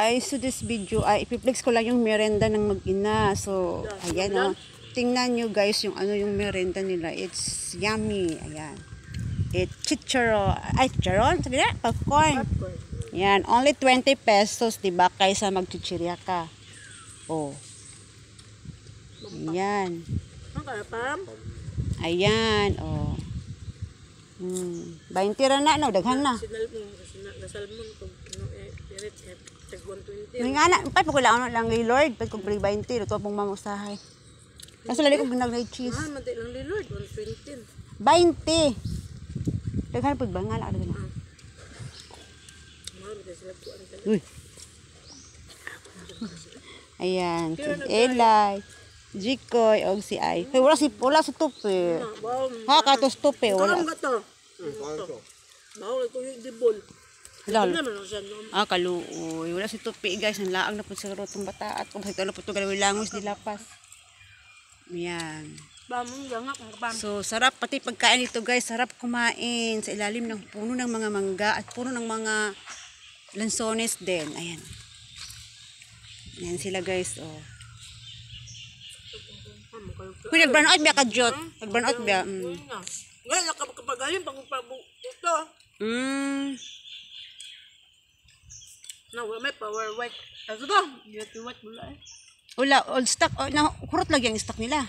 guys, so this video ay ipiplex ko lang yung merenda ng mag-ina. So, ayan o. Tingnan nyo guys yung ano yung merenda nila. It's yummy. Ayan. It's chicharo. Ay, chicharon? Sabi na? Popcorn. Ayan. Only 20 pesos, diba? Kaysa mag-chichirya ka. Oh. Ayan. Ayan. Oh. 20 ra na, no? Daghan na. Nasalmon ko, tag 120. May nga na, pagkulaan lang kay Lord, pagkulang 20, ito pong mamusahay. Kaso lali ko ginagay cheese. Mati lang ni Lord, 120. 20! Daghan po ba? Nga na, na. Uy! Ayan, si Eli, Jikoy, og si Ay. Hey, wala si Tupi. Ha, katos Tupi, wala. Bawal ko yung dibol. Lalo. Kaluoy. Wala si Tupi, guys. Ang laang na po sa rotong bata. At kung sa ito na po ito galawin langos di lapas. Yan. So, sarap. Pati pagkain ito, guys. Sarap kumain sa ilalim ng puno ng mga mangga at puno ng mga lansones din. Ayan. Ayan sila, guys. Oh. Kung nag-burn out biya ka, Jot. Nag-burn out biya. Ngayon, nakapagaling pag-pabu ito. No, may power white. Ito to. Beauty white mula eh. Wala, old stock. Kurot lagi ang stock nila.